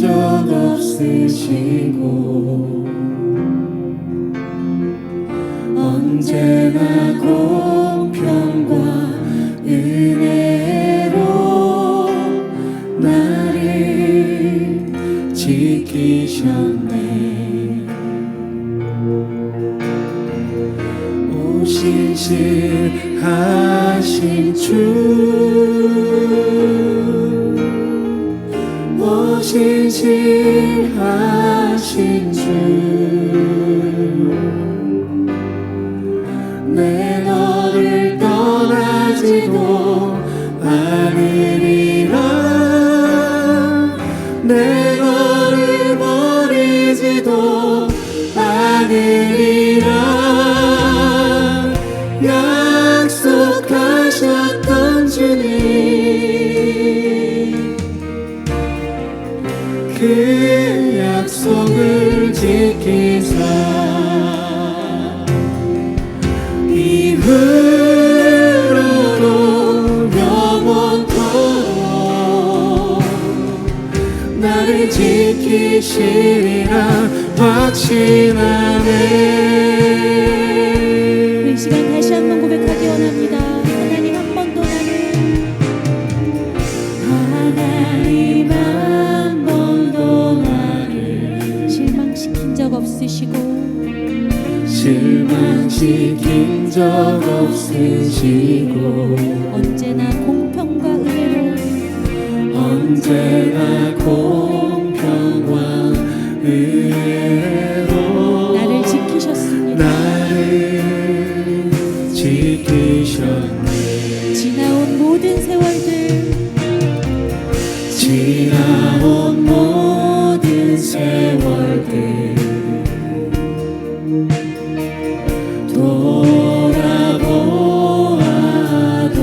적 없으시고 언제나 공평과 은혜로 나를 지키셨네. 오신실하신 주, 오신실하신 주, 내 너를 떠나지도 않으리라. 내 너를 버리지도 않으리라. 약속하셨던 주님, 그 약속을 지키사 이후로도 영원토록 나를 지키시리라 확신하네. 이 시간 다시 한번 고백하기 원합니다. 하나님 한 번 더 나를 실망시킨 적 없으시고 언제나 공평과 은혜로 나를 지키셨습니다. 지나온 모든 세월들 돌아보아도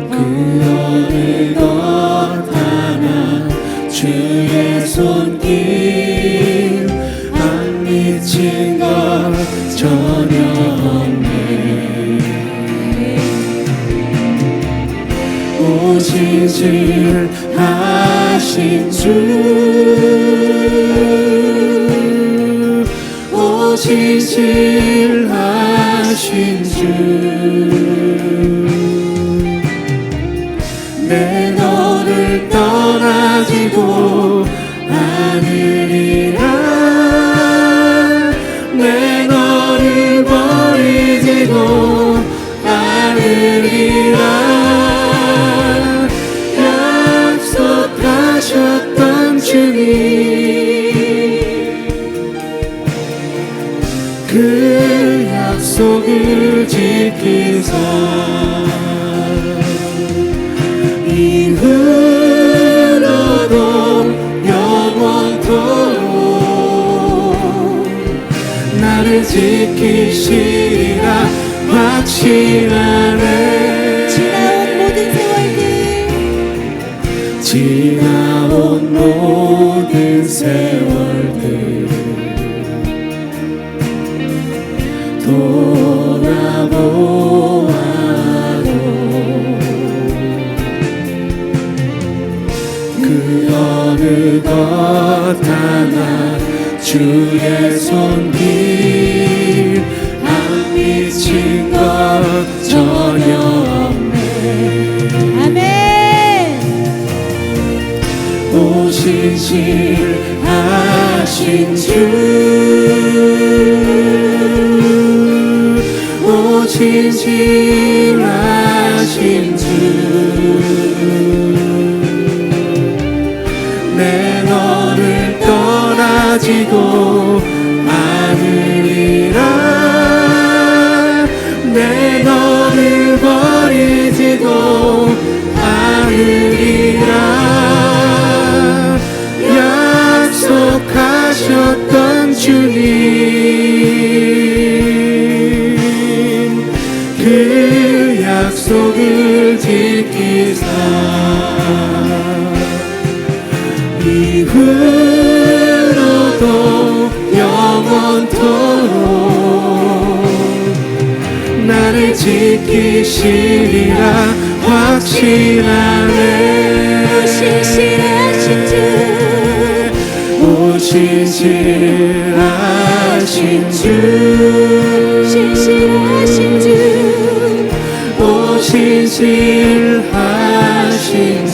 그 어느 것 하나 주의 손길 안 미친 것 전혀 없네. 오신실하신 주, 오신실하신 주, 내 너를 떠나지도 않으리라. 내 너를 버리지도 않으리라. 약속하셨던 주님, 그 약속을 지키사 이후로도 영원토록 나를 지키시리라 확신하네. 지나온 모든 세월들 돌아보아도 그 어느 것 하나 주의 손길 안 미친 것 전혀 없네. 아멘. 오신실하신 주, 오신실하신 주, 내 너를 떠나지도 않으리라. 내 너를 버리지도 않으리라. 약속하셨던 주님, 그 약속을 지키사 이후로도 영원토록 나를 지키시리라 확신하네. 신실하신 주 오 신실하신 주 신실하신 주 오 신실하신 주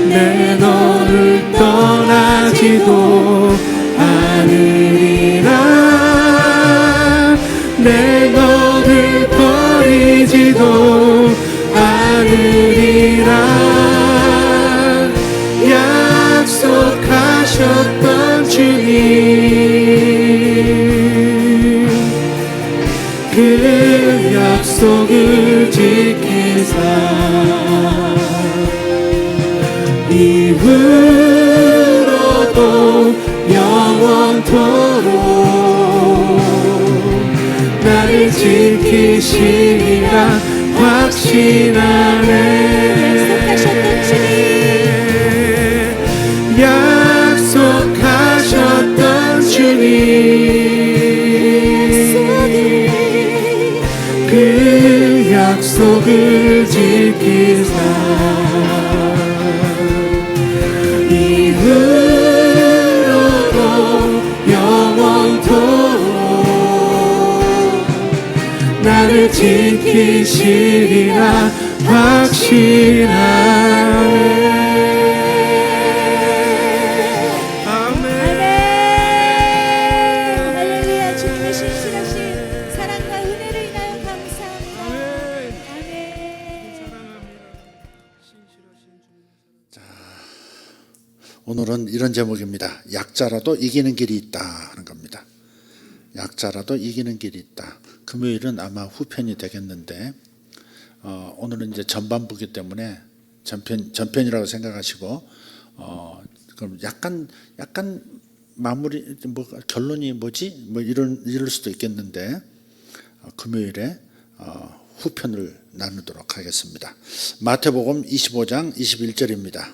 내 너를 떠나지도 않으리라 내 너를 버리지도 않으리라 약속하셨던 주님 그 약속을 지키사 이후로도 영원토록 나를 지키시리라 확신하네 약속하셨던 주님 그 약속을 지키사 이후로도 영원토록 나를 지키시리라 확신하네 할렐루야. 주님의 신실하신 사랑과 은혜를 인하여 감사합니다. 아멘. 오늘은 이런 제목입니다. 약자라도 이기는 길이 있다 하는 겁니다. 약자라도 이기는 길이 있다. 금요일은 아마 후편이 되겠는데 오늘은 이제 전반부기 때문에 전편이라고 생각하시고 그럼 약간 마무리 뭐 결론이 뭐지 뭐 이럴 수도 있겠는데 금요일에 후편을 나누도록 하겠습니다. 마태복음 25장 21절입니다.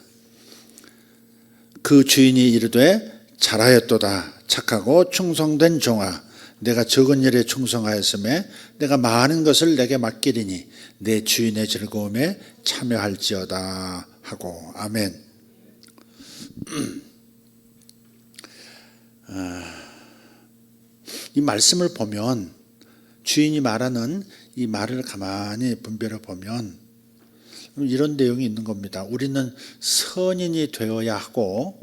그 주인이 이르되 잘하였도다 착하고 충성된 종아 내가 적은 일에 충성하였음에 내가 많은 것을 내게 맡기리니 내 주인의 즐거움에 참여할지어다 하고 아멘. 이 말씀을 보면 주인이 말하는 이 말을 가만히 분별해 보면 이런 내용이 있는 겁니다. 우리는 선인이 되어야 하고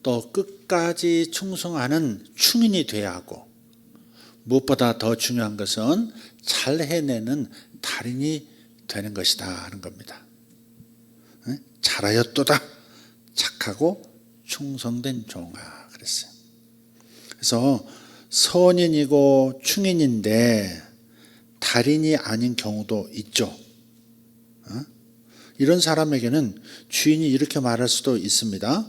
또 끝까지 충성하는 충인이 되어야 하고 무엇보다 더 중요한 것은 잘 해내는 달인이 되는 것이다 하는 겁니다. 잘하였도다 착하고 충성된 종아 그랬어요. 그래서 선인이고 충인인데 달인이 아닌 경우도 있죠. 이런 사람에게는 주인이 이렇게 말할 수도 있습니다.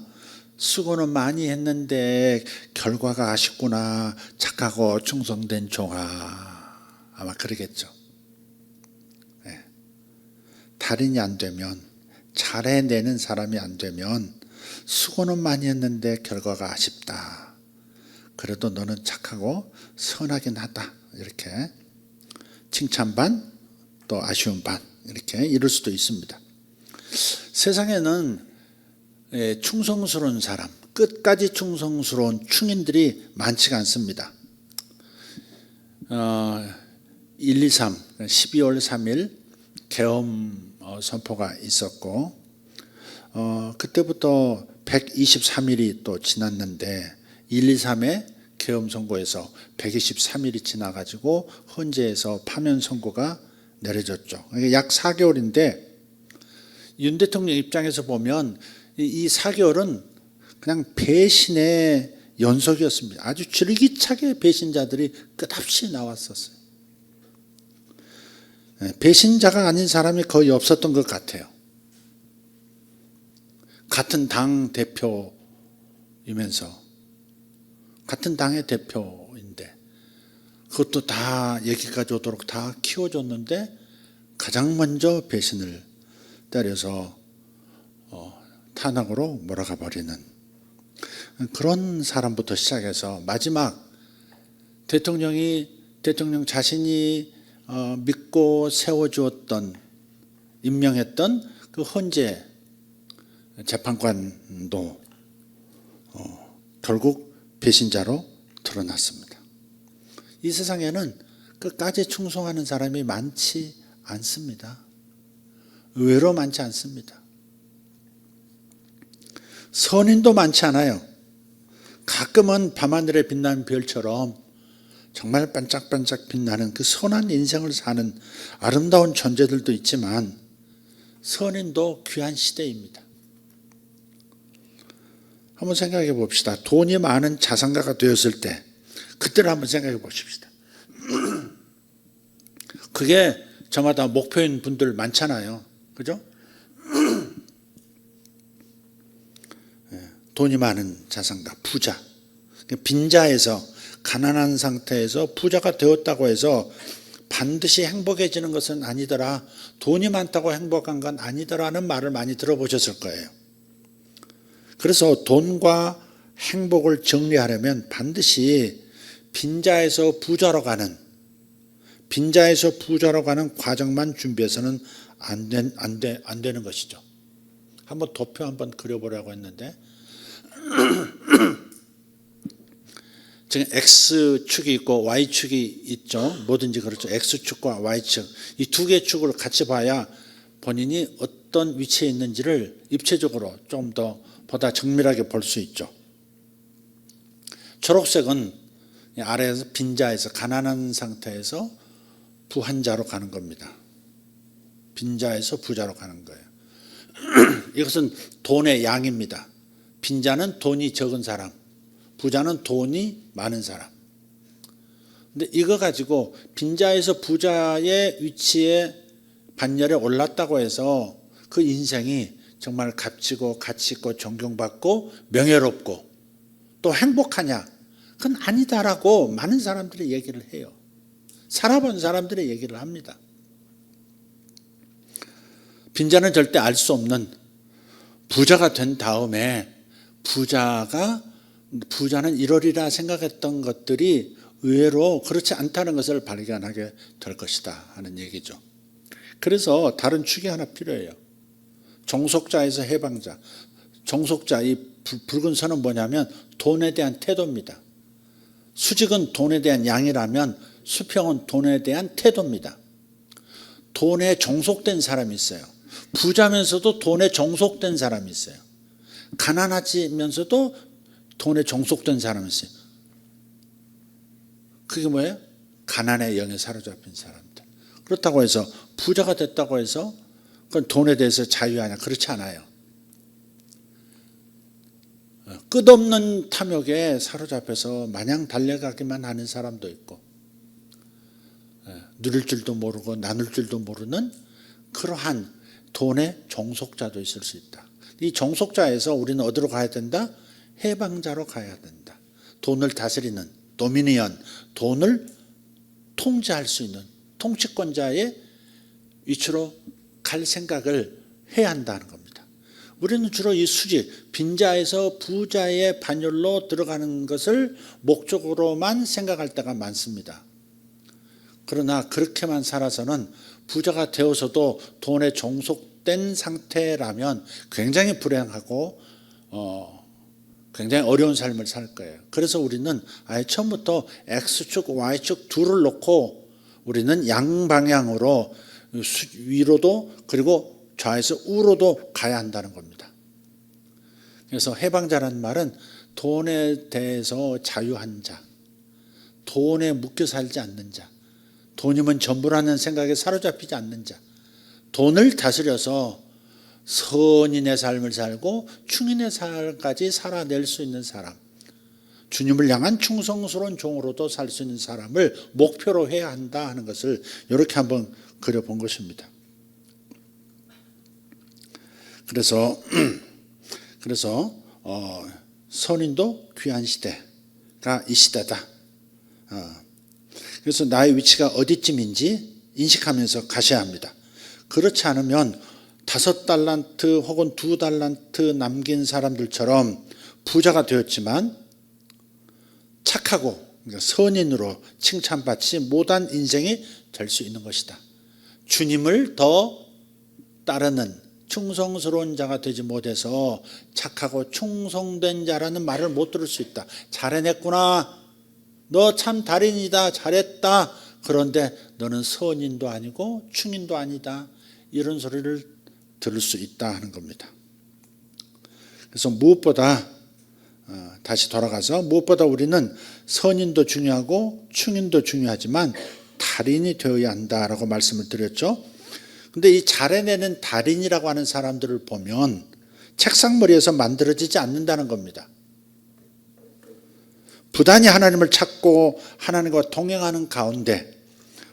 수고는 많이 했는데 결과가 아쉽구나. 착하고 충성된 종아. 아마 그러겠죠. 네. 달인이 안 되면 잘해내는 사람이 안 되면 수고는 많이 했는데 결과가 아쉽다. 그래도 너는 착하고 선하긴 하다. 이렇게 칭찬 반 또 아쉬운 반 이렇게 이럴 수도 있습니다. 세상에는 충성스러운 사람, 끝까지 충성스러운 충인들이 많지가 않습니다. 123, 12월 3일 계엄 선포가 있었고 그때부터 123일이 또 지났는데 123의 계엄 선고에서 123일이 지나가지고 헌재에서 파면 선고가 내려졌죠. 약 4개월인데 윤 대통령 입장에서 보면 이 4개월은 그냥 배신의 연속이었습니다. 아주 줄기차게 배신자들이 끝없이 나왔었어요. 배신자가 아닌 사람이 거의 없었던 것 같아요. 같은 당 대표이면서 같은 당의 대표인데 그것도 다 여기까지 오도록 다 키워줬는데 가장 먼저 배신을 때려서 탄핵으로 몰아가 버리는 그런 사람부터 시작해서 마지막 대통령 자신이 믿고 세워주었던 임명했던 그 헌재 재판관도 결국 배신자로 드러났습니다. 이 세상에는 끝까지 충성하는 사람이 많지 않습니다. 의외로 많지 않습니다. 선인도 많지 않아요. 가끔은 밤하늘에 빛나는 별처럼 정말 반짝반짝 빛나는 그 선한 인생을 사는 아름다운 존재들도 있지만 선인도 귀한 시대입니다. 한번 생각해 봅시다. 돈이 많은 자산가가 되었을 때 그때를 한번 생각해 보십시다. 그게 저마다 목표인 분들 많잖아요. 그죠? 돈이 많은 자산가, 부자. 빈자에서 가난한 상태에서 부자가 되었다고 해서 반드시 행복해지는 것은 아니더라. 돈이 많다고 행복한 건 아니더라는 말을 많이 들어보셨을 거예요. 그래서 돈과 행복을 정리하려면 반드시 빈자에서 부자로 가는 과정만 준비해서는 안 되는 것이죠. 한번 도표 한번 그려보려고 했는데 지금 X축이 있고 Y축이 있죠. 뭐든지 그렇죠. X축과 Y축. 이 두 개의 축을 같이 봐야 본인이 어떤 위치에 있는지를 입체적으로 좀 더 보다 정밀하게 볼 수 있죠. 초록색은 아래에서 빈자에서 가난한 상태에서 부한자로 가는 겁니다. 빈자에서 부자로 가는 거예요. 이것은 돈의 양입니다. 빈자는 돈이 적은 사람, 부자는 돈이 많은 사람. 근데 이거 가지고 빈자에서 부자의 위치에 반열에 올랐다고 해서 그 인생이 정말 값지고 가치 있고 존경받고 명예롭고 또 행복하냐? 그건 아니다라고 많은 사람들이 얘기를 해요. 살아본 사람들이 얘기를 합니다. 빈자는 절대 알 수 없는 부자가 된 다음에 부자는 이러리라 생각했던 것들이 의외로 그렇지 않다는 것을 발견하게 될 것이다 하는 얘기죠. 그래서 다른 축이 하나 필요해요. 종속자에서 해방자. 종속자, 이 붉은 선은 뭐냐면 돈에 대한 태도입니다. 수직은 돈에 대한 양이라면 수평은 돈에 대한 태도입니다. 돈에 종속된 사람이 있어요. 부자면서도 돈에 종속된 사람이 있어요. 가난하지면서도 돈에 종속된 사람이 있어요. 그게 뭐예요? 가난의 영에 사로잡힌 사람들. 그렇다고 해서 부자가 됐다고 해서 그건 돈에 대해서 자유하냐? 그렇지 않아요. 끝없는 탐욕에 사로잡혀서 마냥 달려가기만 하는 사람도 있고 누릴 줄도 모르고 나눌 줄도 모르는 그러한 돈의 종속자도 있을 수 있다. 이 종속자에서 우리는 어디로 가야 된다? 해방자로 가야 된다. 돈을 다스리는 도미니언, 돈을 통제할 수 있는 통치권자의 위치로 갈 생각을 해야 한다는 겁니다. 우리는 주로 이 수직, 빈자에서 부자의 반열로 들어가는 것을 목적으로만 생각할 때가 많습니다. 그러나 그렇게만 살아서는 부자가 되어서도 돈에 종속된 상태라면 굉장히 불행하고 굉장히 어려운 삶을 살 거예요. 그래서 우리는 아예 처음부터 X축, Y축 둘을 놓고 우리는 양방향으로 위로도 그리고 좌에서 우로도 가야 한다는 겁니다. 그래서 해방자라는 말은 돈에 대해서 자유한 자, 돈에 묶여 살지 않는 자, 돈이면 전부라는 생각에 사로잡히지 않는 자, 돈을 다스려서 선인의 삶을 살고 충인의 삶까지 살아낼 수 있는 사람, 주님을 향한 충성스러운 종으로도 살 수 있는 사람을 목표로 해야 한다 하는 것을 이렇게 한번 그려본 것입니다. 그래서 선인도 귀한 시대가 이 시대다. 그래서 나의 위치가 어디쯤인지 인식하면서 가셔야 합니다. 그렇지 않으면 5달란트 혹은 2달란트 남긴 사람들처럼 부자가 되었지만 착하고 그러니까 선인으로 칭찬받지 못한 인생이 될 수 있는 것이다. 주님을 더 따르는 충성스러운 자가 되지 못해서 착하고 충성된 자라는 말을 못 들을 수 있다. 잘해냈구나. 너 참 달인이다. 잘했다. 그런데 너는 선인도 아니고 충인도 아니다. 이런 소리를 들을 수 있다 하는 겁니다. 그래서 무엇보다 다시 돌아가서 무엇보다 우리는 선인도 중요하고 충인도 중요하지만 달인이 되어야 한다라고 말씀을 드렸죠. 근데 이 잘해내는 달인이라고 하는 사람들을 보면 책상머리에서 만들어지지 않는다는 겁니다. 부단히 하나님을 찾고 하나님과 동행하는 가운데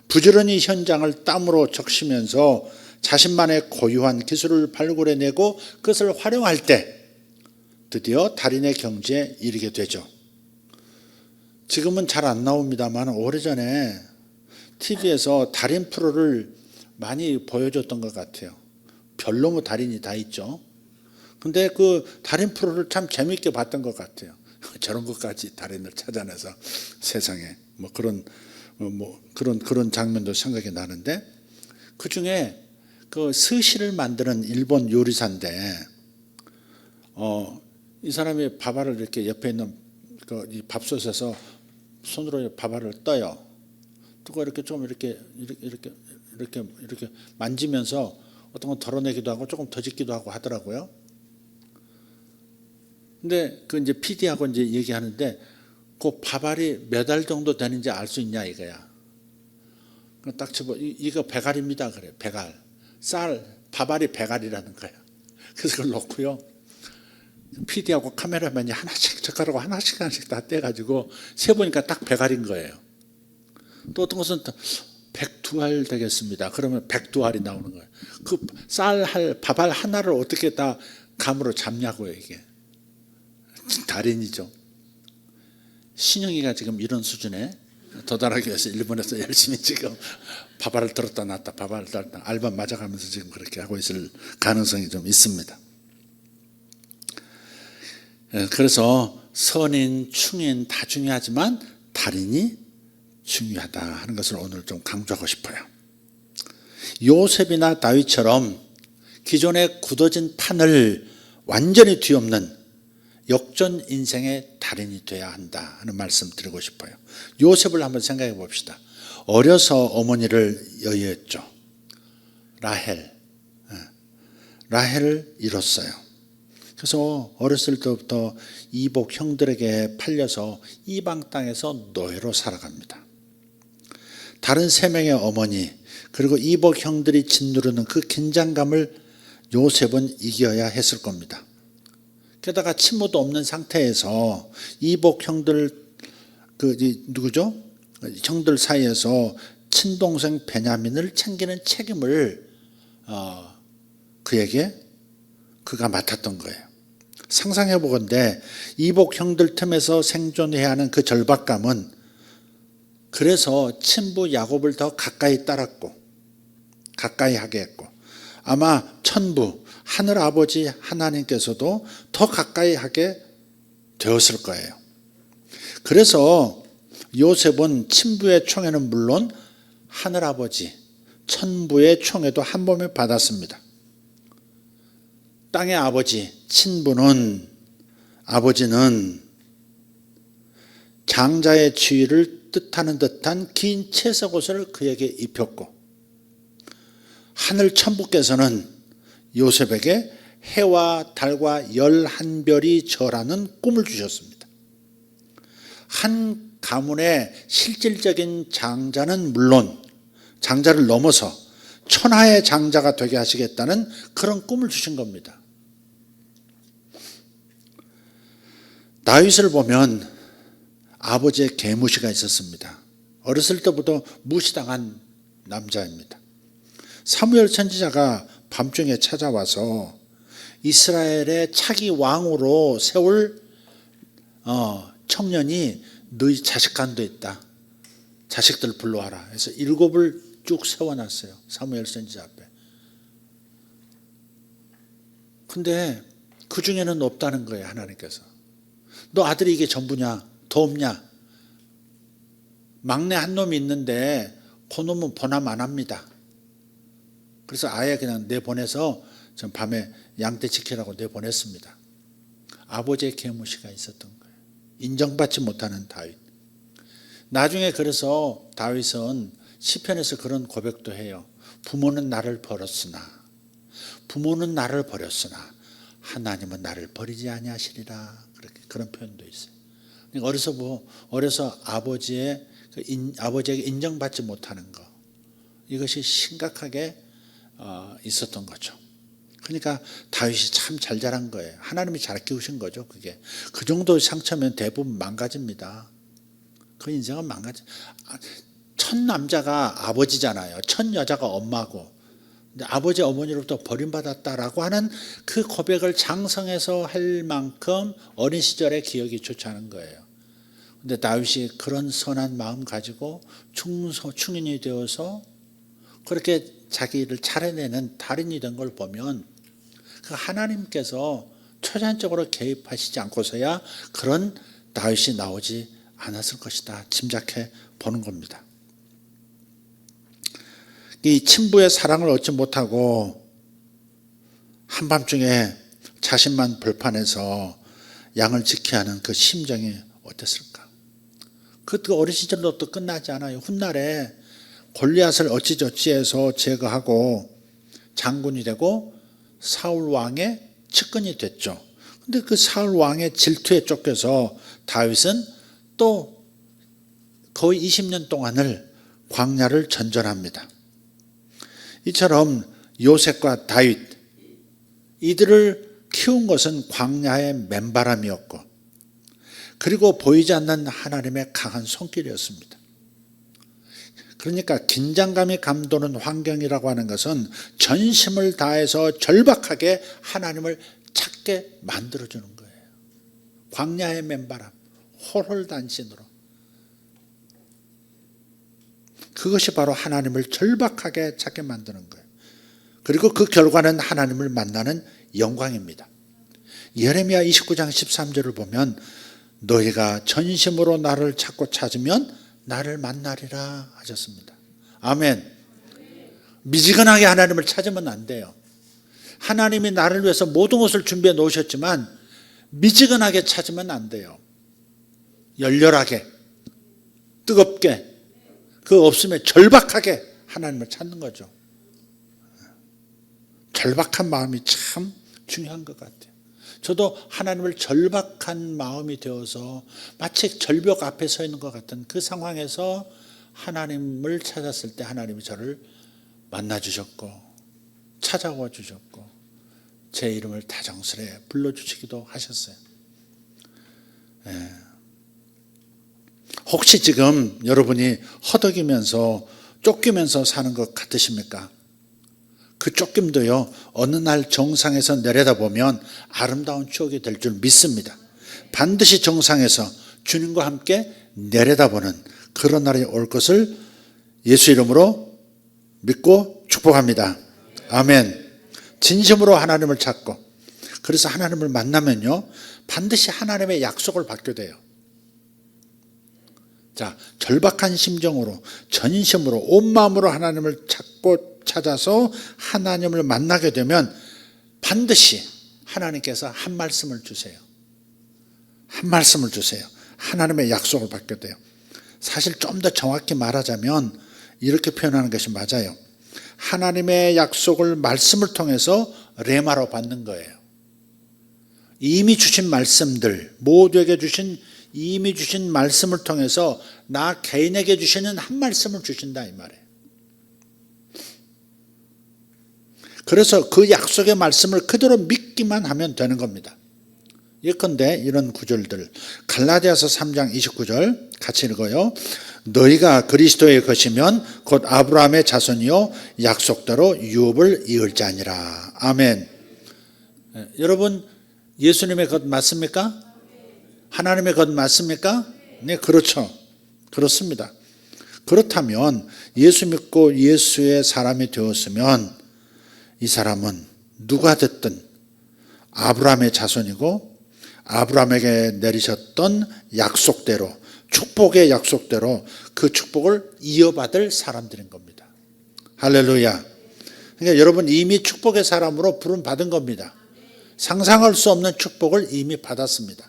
부지런히 현장을 땀으로 적시면서 자신만의 고유한 기술을 발굴해내고 그것을 활용할 때 드디어 달인의 경지에 이르게 되죠. 지금은 잘 안 나옵니다만 오래전에 TV에서 달인 프로를 많이 보여줬던 것 같아요. 별로무 달인이 다 있죠. 근데 그 달인 프로를 참 재밌게 봤던 것 같아요. 저런 것까지 달인을 찾아내서 세상에 그런 장면도 생각이 나는데, 그 중에 그 스시를 만드는 일본 요리사인데 이 사람이 밥알을 이렇게 옆에 있는 이 밥솥에서 손으로 밥알을 떠요. 뜨고 이렇게 좀 이렇게 만지면서 어떤 건 덜어내기도 하고 조금 더 짓기도 하고 하더라고요. 근데 그 이제 PD하고 이제 얘기하는데 그 밥알이 몇 알 정도 되는지 알 수 있냐 이거야. 딱 집어 이거 백알입니다 그래. 백알. 밥알이 백알이라는 거야. 그래서 그걸 놓고요. PD하고 카메라맨이 하나씩 젓가락으로 하나씩 다 떼가지고 세보니까 딱 백알인 거예요. 또 어떤 것은 102알 되겠습니다. 그러면 102알이 나오는 거예요. 그 밥알 하나를 어떻게 다 감으로 잡냐고요 이게. 달인이죠. 신영이가 지금 이런 수준에 도달하기 위해서 일본에서 열심히 지금 밥알을 들었다 놨다 밥알을 들었다 알바 맞아가면서 지금 그렇게 하고 있을 가능성이 좀 있습니다. 그래서 선인, 충인 다 중요하지만 달인이 중요하다 하는 것을 오늘 좀 강조하고 싶어요. 요셉이나 다윗처럼 기존에 굳어진 판을 완전히 뒤엎는 역전 인생의 달인이 돼야 한다 하는 말씀 드리고 싶어요. 요셉을 한번 생각해 봅시다. 어려서 어머니를 여의했죠. 라헬을 잃었어요. 그래서 어렸을 때부터 이복 형들에게 팔려서 이방 땅에서 노예로 살아갑니다. 다른 세 명의 어머니 그리고 이복 형들이 짓누르는 그 긴장감을 요셉은 이겨야 했을 겁니다. 게다가 친모도 없는 상태에서 이복 형들 형들 사이에서 친동생 베냐민을 챙기는 책임을 그가 맡았던 거예요. 상상해 보건대 이복 형들 틈에서 생존해야 하는 그 절박감은 그래서 친부 야곱을 더 가까이 따랐고 가까이 하게 했고 아마 천부 하늘 아버지 하나님께서도 더 가까이 하게 되었을 거예요. 그래서 요셉은 친부의 총애는 물론 하늘 아버지 천부의 총애도 한 몸에 받았습니다. 땅의 아버지 아버지는 장자의 지위를 뜻하는 듯한 긴 채석옷을 그에게 입혔고 하늘 천부께서는 요셉에게 해와 달과 11별이 절하는 꿈을 주셨습니다. 한 가문의 실질적인 장자는 물론 장자를 넘어서 천하의 장자가 되게 하시겠다는 그런 꿈을 주신 겁니다. 다윗을 보면 아버지의 계무시가 있었습니다. 어렸을 때부터 무시당한 남자입니다. 사무엘 선지자가 밤중에 찾아와서 이스라엘의 차기 왕으로 세울 청년이 너희 자식간도 있다. 자식들 불러와라. 그래서 7을 쭉 세워놨어요. 사무엘 선지자 앞에. 근데 그 중에는 없다는 거예요. 하나님께서. 너 아들이 이게 전부냐? 더 없냐? 막내 한 놈이 있는데 그 놈은 번함 안 합니다. 그래서 아예 그냥 내보내서 전 밤에 양떼 지키라고 내보냈습니다. 아버지의 계무시가 있었던 거예요. 인정받지 못하는 다윗. 나중에 그래서 다윗은 시편에서 그런 고백도 해요. 부모는 나를 버렸으나 하나님은 나를 버리지 아니하시리라. 그렇게 그런 표현도 있어요. 그러니까 어려서 아버지에게 인정받지 못하는 거, 이것이 심각하게 있었던 거죠. 그러니까 다윗이 참 잘 자란 거예요. 하나님이 잘 키우신 거죠. 그게 그 정도 상처면 대부분 망가집니다. 그 인생은 망가져. 첫 남자가 아버지잖아요. 첫 여자가 엄마고. 근데 아버지 어머니로부터 버림받았다라고 하는 그 고백을 장성해서 할 만큼 어린 시절의 기억이 좋지 않은 거예요. 근데 다윗이 그런 선한 마음 가지고 충인이 되어서 그렇게 자기를 차려내는 달인이 된 걸 보면 그 하나님께서 초자연적으로 개입하시지 않고서야 그런 다윗이 나오지 않았을 것이다 짐작해 보는 겁니다. 이 친부의 사랑을 얻지 못하고 한밤중에 자신만 벌판에서 양을 지켜야 하는 그 심정이 어땠을까? 그 어린 시절도 또 끝나지 않아요. 훗날에 골리앗을 어찌저찌해서 제거하고 장군이 되고 사울 왕의 측근이 됐죠. 근데 그 사울 왕의 질투에 쫓겨서 다윗은 또 거의 20년 동안을 광야를 전전합니다. 이처럼 요셉과 다윗, 이들을 키운 것은 광야의 맨바람이었고, 그리고 보이지 않는 하나님의 강한 손길이었습니다. 그러니까 긴장감이 감도는 환경이라고 하는 것은 전심을 다해서 절박하게 하나님을 찾게 만들어주는 거예요. 광야의 맨바람, 홀홀단신으로. 그것이 바로 하나님을 절박하게 찾게 만드는 거예요. 그리고 그 결과는 하나님을 만나는 영광입니다. 예레미야 29장 13절을 보면 너희가 전심으로 나를 찾고 찾으면 나를 만나리라 하셨습니다. 아멘. 미지근하게 하나님을 찾으면 안 돼요. 하나님이 나를 위해서 모든 것을 준비해 놓으셨지만 미지근하게 찾으면 안 돼요. 열렬하게, 뜨겁게, 그 없으면 절박하게 하나님을 찾는 거죠. 절박한 마음이 참 중요한 것 같아요. 저도 하나님을 절박한 마음이 되어서 마치 절벽 앞에 서 있는 것 같은 그 상황에서 하나님을 찾았을 때 하나님이 저를 만나주셨고 찾아와 주셨고 제 이름을 다정스레 불러주시기도 하셨어요. 혹시 지금 여러분이 허덕이면서 쫓기면서 사는 것 같으십니까? 그 쫓김도요, 어느 날 정상에서 내려다보면 아름다운 추억이 될 줄 믿습니다. 반드시 정상에서 주님과 함께 내려다보는 그런 날이 올 것을 예수 이름으로 믿고 축복합니다. 아멘. 진심으로 하나님을 찾고, 그래서 하나님을 만나면요, 반드시 하나님의 약속을 받게 돼요. 자, 절박한 심정으로, 전심으로, 온 마음으로 하나님을 찾아서 하나님을 만나게 되면 반드시 하나님께서 한 말씀을 주세요. 한 말씀을 주세요. 하나님의 약속을 받게 돼요. 사실 좀 더 정확히 말하자면 이렇게 표현하는 것이 맞아요. 하나님의 약속을 말씀을 통해서 레마로 받는 거예요. 이미 주신 말씀들, 모두에게 이미 주신 말씀을 통해서 나 개인에게 주시는 한 말씀을 주신다 이 말이에요. 그래서 그 약속의 말씀을 그대로 믿기만 하면 되는 겁니다. 예컨대 이런 구절들, 갈라디아서 3장 29절 같이 읽어요. 너희가 그리스도의 것이면 곧 아브라함의 자손이요 약속대로 유업을 이을 자니라. 아멘. 여러분, 예수님의 것 맞습니까? 하나님의 것 맞습니까? 네, 그렇죠. 그렇습니다. 그렇다면 예수 믿고 예수의 사람이 되었으면 이 사람은 누가 됐든 아브라함의 자손이고 아브라함에게 내리셨던 약속대로, 축복의 약속대로 그 축복을 이어받을 사람들인 겁니다. 할렐루야. 그러니까 여러분 이미 축복의 사람으로 부름 받은 겁니다. 상상할 수 없는 축복을 이미 받았습니다.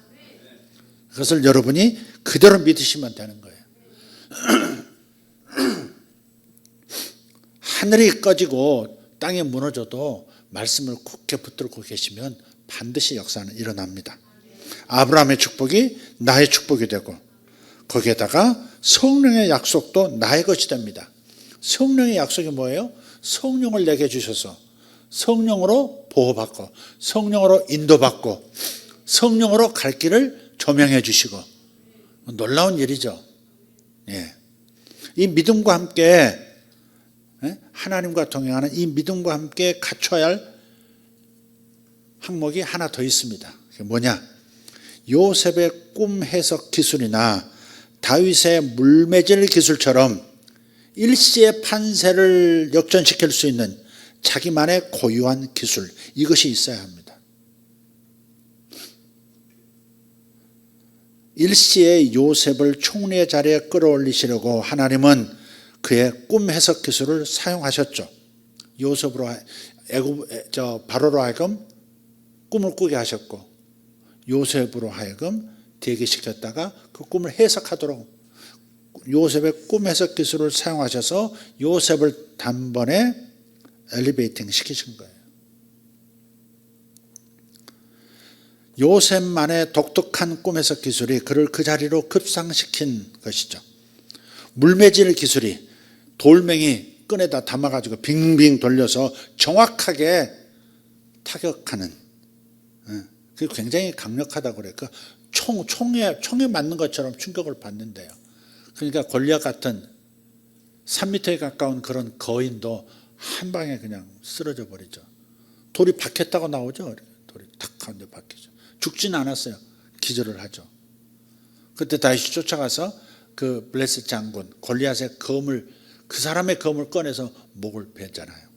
그것을 여러분이 그대로 믿으시면 되는 거예요. 하늘이 꺼지고 땅이 무너져도 말씀을 굳게 붙들고 계시면 반드시 역사는 일어납니다. 아브라함의 축복이 나의 축복이 되고 거기에다가 성령의 약속도 나의 것이 됩니다. 성령의 약속이 뭐예요? 성령을 내게 주셔서 성령으로 보호받고 성령으로 인도받고 성령으로 갈 길을 조명해 주시고 놀라운 일이죠. 예. 이 믿음과 함께 하나님과 동행하는 이 믿음과 함께 갖춰야 할 항목이 하나 더 있습니다. 그게 뭐냐? 요셉의 꿈 해석 기술이나 다윗의 물매질 기술처럼 일시의 판세를 역전시킬 수 있는 자기만의 고유한 기술, 이것이 있어야 합니다. 일시에 요셉을 총리의 자리에 끌어올리시려고 하나님은 그의 꿈 해석 기술을 사용하셨죠. 요셉으로 바로로 하여금 꿈을 꾸게 하셨고 요셉으로 하여금 대기시켰다가 그 꿈을 해석하도록 요셉의 꿈 해석 기술을 사용하셔서 요셉을 단번에 엘리베이팅 시키신 거예요. 요셉만의 독특한 꿈 해석 기술이 그를 그 자리로 급상시킨 것이죠. 물매질 기술이 돌멩이 끈에다 담아가지고 빙빙 돌려서 정확하게 타격하는, 그게 굉장히 강력하다고 그래요. 그 총에 맞는 것처럼 충격을 받는데요. 그러니까 골리앗 같은 3m에 가까운 그런 거인도 한 방에 그냥 쓰러져 버리죠. 돌이 박혔다고 나오죠. 돌이 탁 가운데 박히죠. 죽지는 않았어요. 기절을 하죠. 그때 다시 쫓아가서 그 블레셋 장군 골리앗의 검을, 그 사람의 검을 꺼내서 목을 베잖아요.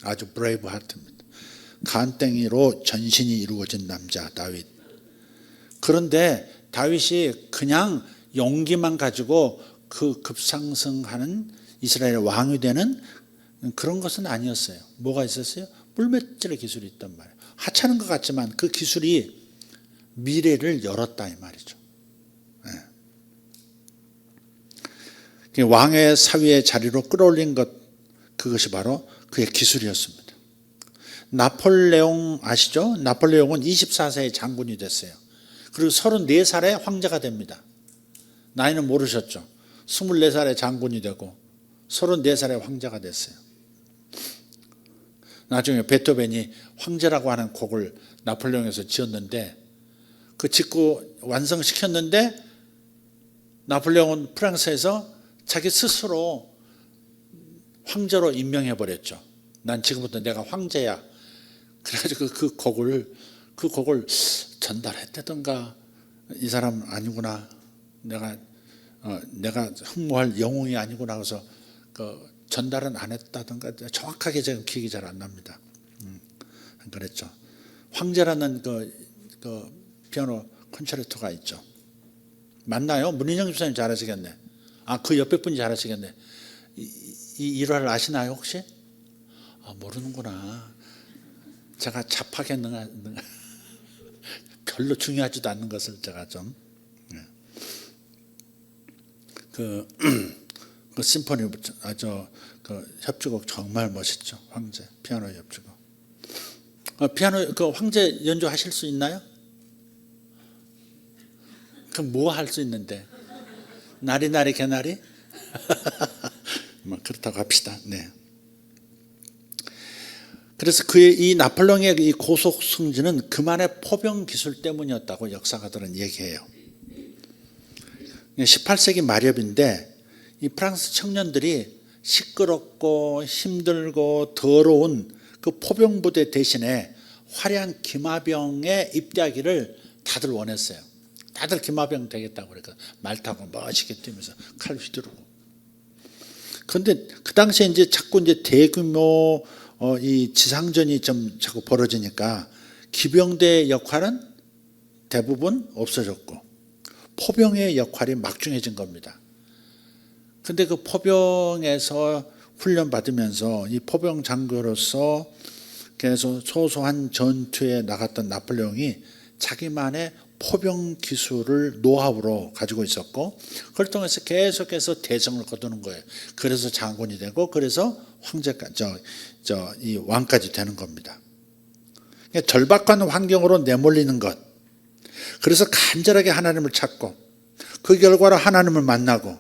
아주 브레이브 하트입니다. 간땡이로 전신이 이루어진 남자 다윗. 그런데 다윗이 그냥 용기만 가지고 그 급상승하는 이스라엘의 왕이 되는 그런 것은 아니었어요. 뭐가 있었어요? 물맷질의 기술이 있단 말이에요. 하찮은 것 같지만 그 기술이 미래를 열었다 이 말이죠. 네. 왕의 사위의 자리로 끌어올린 것, 그것이 바로 그의 기술이었습니다. 나폴레옹 아시죠? 나폴레옹은 24세의 장군이 됐어요. 그리고 34살에 황제가 됩니다. 나이는 모르셨죠? 24살에 장군이 되고 34살에 황제가 됐어요. 나중에 베토벤이 황제라고 하는 곡을 나폴레옹에서 지었는데 그 짓고 완성시켰는데 나폴레옹은 프랑스에서 자기 스스로 황제로 임명해버렸죠. 난 지금부터 내가 황제야. 그래가지고 그 곡을 전달했다던가 이 사람 아니구나. 내가 흠모할 영웅이 아니구나. 그래서 그 전달은 안 했다던가 정확하게 지금 기억이 잘 안 납니다. 그랬죠. 황제라는 그 피아노 콘체르토가 있죠. 맞나요? 문인영 집사님 잘 아시겠네. 그 옆에 분이 잘 아시겠네. 이 일화를 아시나요 혹시? 모르는구나. 제가 잡하겠는가 별로 중요하지도 않는 것을 제가 좀 그 심포니 그 협주곡 정말 멋있죠. 황제 피아노 협주곡. 피아노 그 황제 연주하실 수 있나요? 그럼 뭐 할 수 있는데? 나리나리 개나리? 그렇다고 합시다. 네. 그래서 그의 이 나폴레옹의 이 고속 승진은 그만의 포병 기술 때문이었다고 역사가들은 얘기해요. 18세기 말엽인데 이 프랑스 청년들이 시끄럽고 힘들고 더러운 그 포병 부대 대신에 화려한 기마병에 입대하기를 다들 원했어요. 다들 기마병 되겠다고 그러니까 말 타고 멋있게 뛰면서 칼 휘두르고. 그런데 그 당시에 이제 자꾸 이제 대규모 이 지상전이 좀 자꾸 벌어지니까 기병대의 역할은 대부분 없어졌고 포병의 역할이 막중해진 겁니다. 그런데 그 포병에서 훈련 받으면서 이 포병 장교로서 계속 소소한 전투에 나갔던 나폴레옹이 자기만의 포병 기술을 노하우로 가지고 있었고 그걸 통해서 계속해서 대성을 거두는 거예요. 그래서 장군이 되고 그래서 황제까지 이 왕까지 되는 겁니다. 그러니까 절박한 환경으로 내몰리는 것. 그래서 간절하게 하나님을 찾고 그 결과로 하나님을 만나고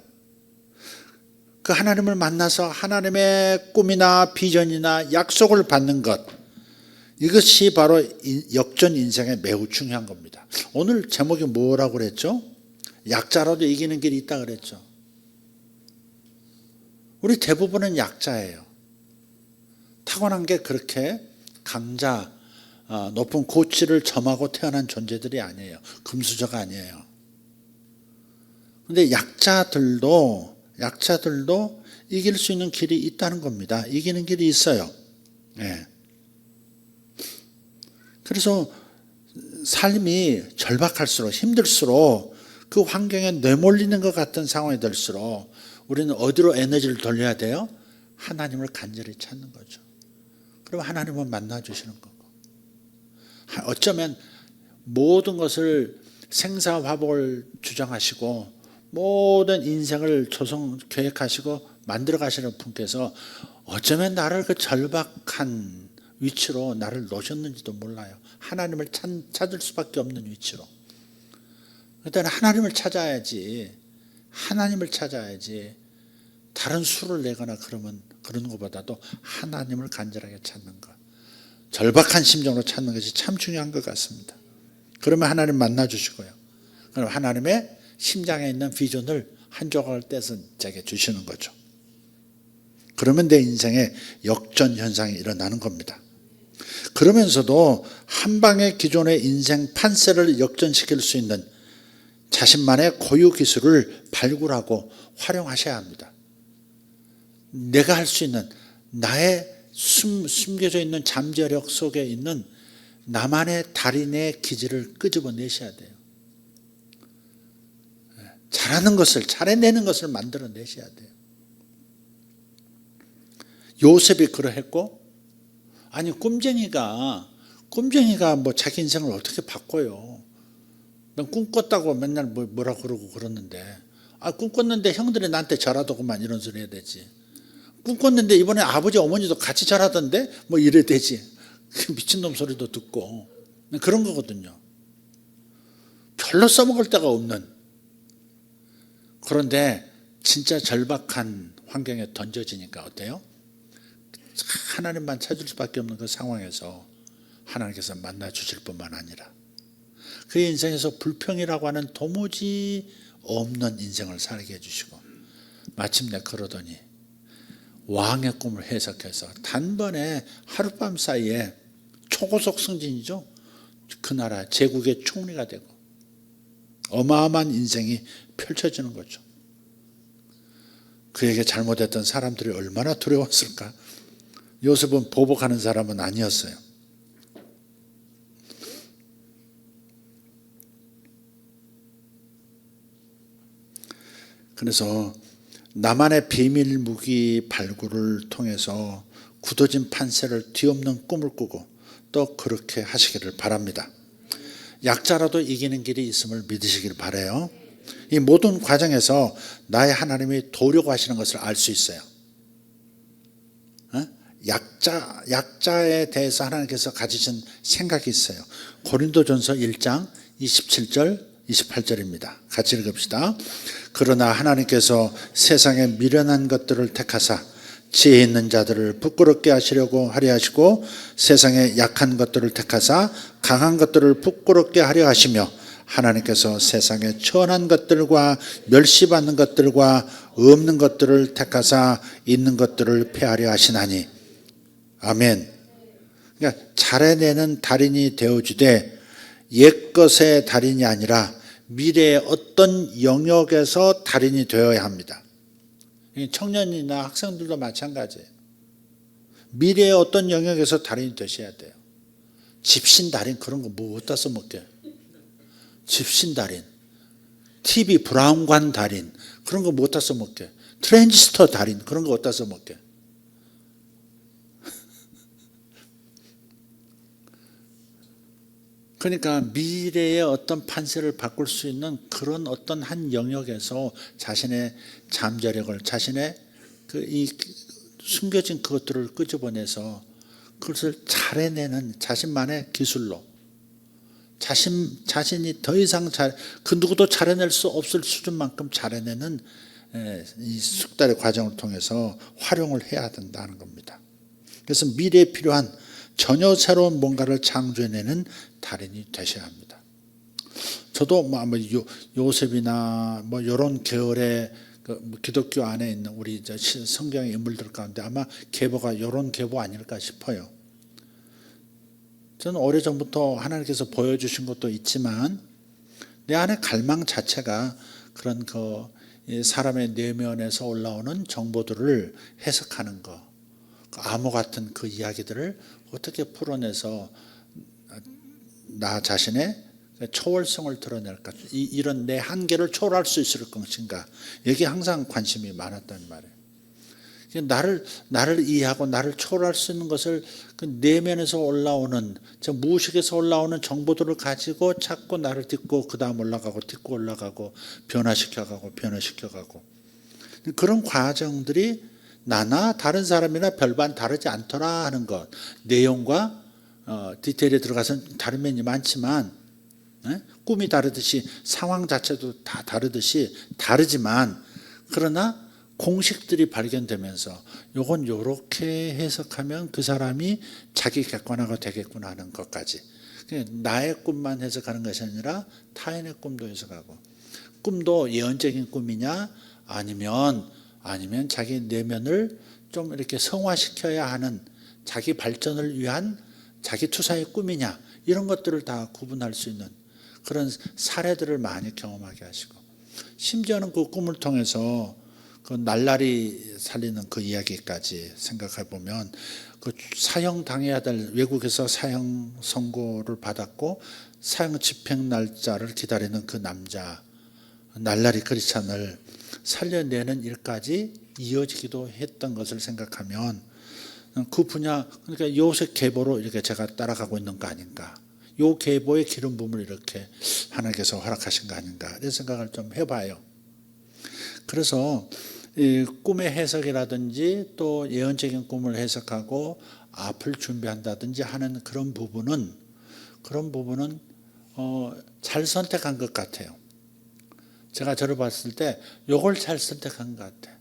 그 하나님을 만나서 하나님의 꿈이나 비전이나 약속을 받는 것. 이것이 바로 역전 인생에 매우 중요한 겁니다. 오늘 제목이 뭐라고 그랬죠? 약자라도 이기는 길이 있다 그랬죠. 우리 대부분은 약자예요. 타고난 게 그렇게 강자, 높은 고치를 점하고 태어난 존재들이 아니에요. 금수저가 아니에요. 그런데 약자들도 이길 수 있는 길이 있다는 겁니다. 이기는 길이 있어요. 네. 그래서 삶이 절박할수록 힘들수록 그 환경에 내몰리는 것 같은 상황이 될수록 우리는 어디로 에너지를 돌려야 돼요? 하나님을 간절히 찾는 거죠. 그럼 하나님을 만나 주시는 거고 어쩌면 모든 것을 생사화복을 주장하시고 모든 인생을 계획하시고 만들어 가시는 분께서 어쩌면 나를 그 절박한 위치로 나를 놓으셨는지도 몰라요. 하나님을 찾을 수밖에 없는 위치로. 일단 하나님을 찾아야지. 다른 수를 내거나 그러는 것보다도 하나님을 간절하게 찾는 것. 절박한 심정으로 찾는 것이 참 중요한 것 같습니다. 그러면 하나님 만나 주시고요. 그럼 하나님의 심장에 있는 비전을 한 조각을 떼서 제게 주시는 거죠. 그러면 내 인생에 역전 현상이 일어나는 겁니다. 그러면서도 한 방에 기존의 인생 판세를 역전시킬 수 있는 자신만의 고유 기술을 발굴하고 활용하셔야 합니다. 내가 할 수 있는 나의 숨겨져 있는 잠재력 속에 있는 나만의 달인의 기질을 끄집어내셔야 돼요. 잘하는 것을, 잘해내는 것을 만들어내셔야 돼요. 요셉이 그러했고 아니 꿈쟁이가 뭐 자기 인생을 어떻게 바꿔요. 난 꿈꿨다고 맨날 뭐라 그러고 그러는데 꿈꿨는데 형들이 나한테 절하더구만 이런 소리 해야 되지. 꿈꿨는데 이번에 아버지 어머니도 같이 절하던데 뭐 이래야 되지. 미친놈 소리도 듣고 그런 거거든요. 별로 써먹을 데가 없는. 그런데 진짜 절박한 환경에 던져지니까 어때요? 하나님만 찾을 수밖에 없는 그 상황에서 하나님께서 만나 주실 뿐만 아니라 그 인생에서 불평이라고 하는 도무지 없는 인생을 살게 해주시고 마침내 그러더니 왕의 꿈을 해석해서 단번에 하룻밤 사이에 초고속 승진이죠. 그 나라 제국의 총리가 되고 어마어마한 인생이 펼쳐지는 거죠. 그에게 잘못했던 사람들이 얼마나 두려웠을까. 요셉은 보복하는 사람은 아니었어요. 그래서 나만의 비밀 무기 발굴을 통해서 굳어진 판세를 뒤엎는 꿈을 꾸고 또 그렇게 하시기를 바랍니다. 약자라도 이기는 길이 있음을 믿으시길 바라요. 이 모든 과정에서 나의 하나님이 도려고 하시는 것을 알 수 있어요. 약자에 대해서 하나님께서 가지신 생각이 있어요. 고린도전서 1장 27절 28절입니다. 같이 읽읍시다. 그러나 하나님께서 세상에 미련한 것들을 택하사 지혜 있는 자들을 부끄럽게 하시려고 하려 하시고 세상에 약한 것들을 택하사 강한 것들을 부끄럽게 하려 하시며 하나님께서 세상에 천한 것들과 멸시받는 것들과 없는 것들을 택하사 있는 것들을 폐하려 하시나니. 아멘. 그러니까 잘해내는 달인이 되어주되 옛것의 달인이 아니라 미래의 어떤 영역에서 달인이 되어야 합니다. 청년이나 학생들도 마찬가지예요. 미래의 어떤 영역에서 달인이 되셔야 돼요. 집신 달인 그런 거 뭐 어디다 써먹게. 집신 달인, TV 브라운관 달인 그런 거 뭐 어디다 써먹게. 트랜지스터 달인 그런 거 어디다 써먹게. 그러니까 미래의 어떤 판세를 바꿀 수 있는 그런 어떤 한 영역에서 자신의 잠재력을, 자신의 이 숨겨진 그것들을 끄집어내서 그것을 잘해내는 자신만의 기술로, 자신이 더 이상 그 누구도 잘해낼 수 없을 수준만큼 잘해내는 이 숙달의 과정을 통해서 활용을 해야 된다는 겁니다. 그래서 미래에 필요한 전혀 새로운 뭔가를 창조해내는 달인이 되셔야 합니다. 저도 뭐 요셉이나 뭐 이런 계열의 기독교 안에 있는 우리 성경의 인물들 가운데 아마 계보가 이런 계보 아닐까 싶어요. 저는 오래전부터 하나님께서 보여주신 것도 있지만 내 안에 갈망 자체가 그런 사람의 내면에서 올라오는 정보들을 해석하는 것, 암호 같은 그 이야기들을 어떻게 풀어내서 나 자신의 초월성을 드러낼까, 이런 내 한계를 초월할 수 있을 것인가, 여기에 항상 관심이 많았단 말이에요. 나를 이해하고 나를 초월할 수 있는 것을 그 내면에서 올라오는, 저 무의식에서 올라오는 정보들을 가지고 찾고 나를 딛고 그 다음 올라가고 딛고 올라가고 변화시켜가고 그런 과정들이 나나 다른 사람이나 별반 다르지 않더라 하는 것, 내용과 디테일에 들어가서는 다른 면이 많지만 꿈이 다르듯이 상황 자체도 다 다르지만 그러나 공식들이 발견되면서 요건 요렇게 해석하면 그 사람이 자기 객관화가 되겠구나 하는 것까지, 나의 꿈만 해석하는 것이 아니라 타인의 꿈도 해석하고, 꿈도 예언적인 꿈이냐 아니면 자기 내면을 좀 이렇게 성화시켜야 하는 자기 발전을 위한 자기 투사의 꿈이냐, 이런 것들을 다 구분할 수 있는 그런 사례들을 많이 경험하게 하시고, 심지어는 그 꿈을 통해서 그 날라리 살리는 그 이야기까지 생각해 보면, 그 사형 당해야 될, 외국에서 사형 선고를 받았고 사형 집행 날짜를 기다리는 그 남자 날라리 크리스찬을 살려내는 일까지 이어지기도 했던 것을 생각하면 그 분야, 그러니까 요셉 계보로 이렇게 제가 따라가고 있는 거 아닌가, 요 계보의 기름 부음을 이렇게 하나님께서 허락하신 거 아닌가, 이런 생각을 좀 해봐요. 그래서 이 꿈의 해석이라든지 또 예언적인 꿈을 해석하고 앞을 준비한다든지 하는 그런 부분은 잘 선택한 것 같아요. 제가 저를 봤을 때 요걸 잘 선택한 것 같아요.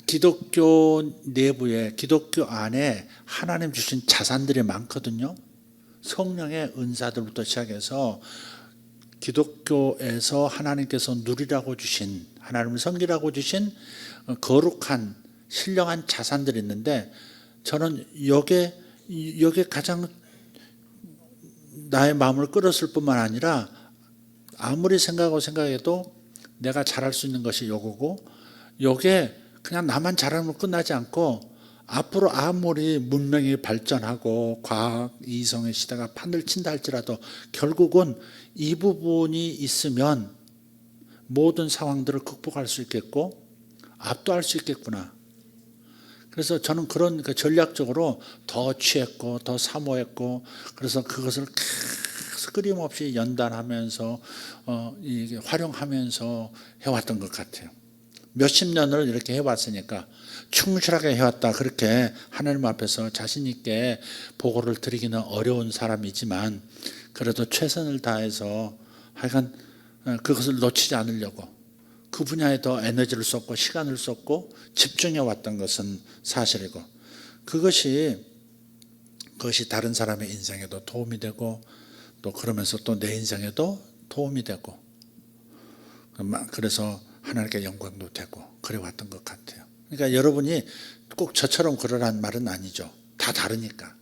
기독교 내부에, 기독교 안에 하나님 주신 자산들이 많거든요. 성령의 은사들부터 시작해서 기독교에서 하나님께서 누리라고 주신, 하나님을 섬기라고 주신 거룩한 신령한 자산들이 있는데, 저는 여기에 가장 나의 마음을 끌었을 뿐만 아니라 아무리 생각해도 내가 잘할 수 있는 것이 요거고, 요게 그냥 나만 잘하면 끝나지 않고 앞으로 아무리 문명이 발전하고 과학 이성의 시대가 판을 친다 할지라도 결국은 이 부분이 있으면 모든 상황들을 극복할 수 있겠고 압도할 수 있겠구나. 그래서 저는 그런 전략적으로 더 취했고 더 사모했고, 그래서 그것을 계속 끊임없이 연단하면서 활용하면서 해왔던 것 같아요. 몇십 년을 이렇게 해왔으니까 충실하게 해왔다, 그렇게 하나님 앞에서 자신 있게 보고를 드리기는 어려운 사람이지만 그래도 최선을 다해서 하여간 그것을 놓치지 않으려고 그 분야에 더 에너지를 쏟고 시간을 쏟고 집중해 왔던 것은 사실이고, 그것이 다른 사람의 인생에도 도움이 되고 또 그러면서 또 내 인생에도 도움이 되고, 그래서 하나님께 영광도 되고 그래 왔던 것 같아요. 그러니까 여러분이 꼭 저처럼 그러란 말은 아니죠. 다 다르니까.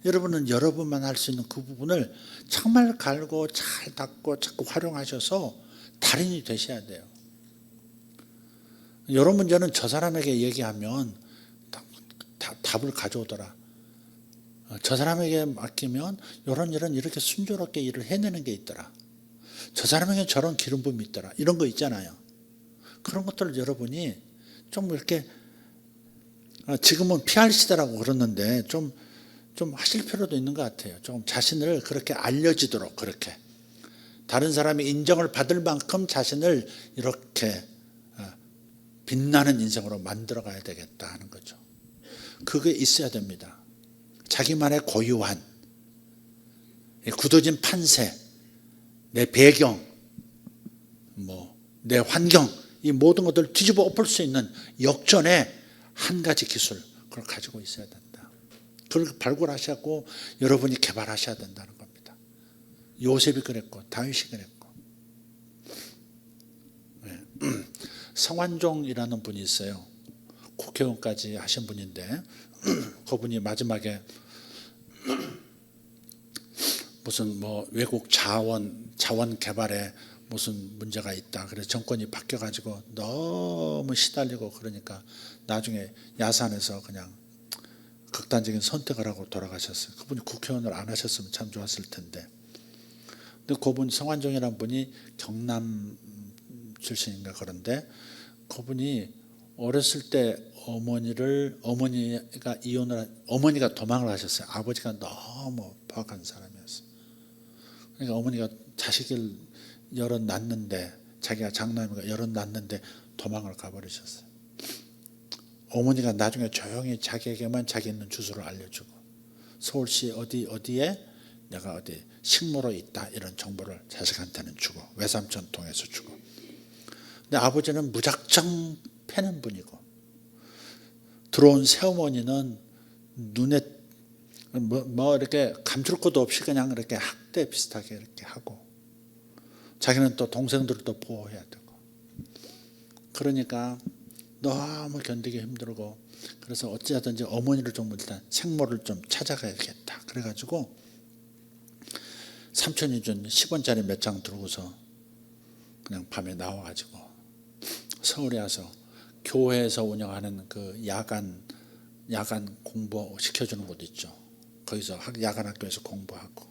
여러분은 여러분만 할 수 있는 그 부분을 정말 갈고 잘 닦고 자꾸 활용하셔서 달인이 되셔야 돼요. 이런 문제는 저 사람에게 얘기하면 답을 가져오더라. 저 사람에게 맡기면 이런 일은 이렇게 순조롭게 일을 해내는 게 있더라. 저 사람에게 저런 기름 부음이 있더라. 이런 거 있잖아요. 그런 것들을 여러분이 좀 이렇게 지금은 PR 시대라고 그러는데 좀 좀 하실 필요도 있는 것 같아요. 조금 자신을 그렇게 알려지도록, 그렇게 다른 사람이 인정을 받을 만큼 자신을 이렇게 빛나는 인생으로 만들어 가야 되겠다 하는 거죠. 그게 있어야 됩니다. 자기만의 고유한 굳어진 판세, 내 배경, 내 환경, 이 모든 것들을 뒤집어 엎을 수 있는 역전의 한 가지 기술, 그걸 가지고 있어야 된다. 그걸 발굴하셔고 여러분이 개발하셔야 된다는 겁니다. 요셉이 그랬고 다윗이 그랬고. 성완종이라는 분이 있어요. 국회의원까지 하신 분인데 그분이 마지막에 무슨 외국 자원 개발에 무슨 문제가 있다. 그래서 정권이 바뀌어가지고 너무 시달리고 그러니까 나중에 야산에서 그냥 극단적인 선택을 하고 돌아가셨어요. 그분이 국회의원을 안 하셨으면 참 좋았을 텐데. 근데 그분 성완종이라는 분이 경남 출신인가 그런데 그분이 어렸을 때 어머니가 도망을 하셨어요. 아버지가 너무 포악한 사람이었어요. 그러니까 어머니가 자식을 여럿 낳는데 자기가 장남이가 여럿 낳는데 도망을 가버리셨어요. 어머니가 나중에 조용히 자기에게만 자기 있는 주소를 알려주고 서울시 어디에 내가 어디 식모로 있다 이런 정보를 자식한테는 주고 외삼촌 통해서 주고. 근데 아버지는 무작정 패는 분이고 들어온 새어머니는 눈에 이렇게 감출 것도 없이 그냥 이렇게 학대 비슷하게 이렇게 하고 자기는 또 동생들을 또 보호해야 되고 그러니까 너무 견디기 힘들고 그래서 어찌하든지 어머니를 좀 일단 생모를 좀 찾아가야겠다. 그래가지고 삼촌이 준 10원짜리 몇 장 들고서 그냥 밤에 나와가지고 서울에 와서 교회에서 운영하는 그 야간 공부 시켜주는 곳 있죠. 거기서 야간 학교에서 공부하고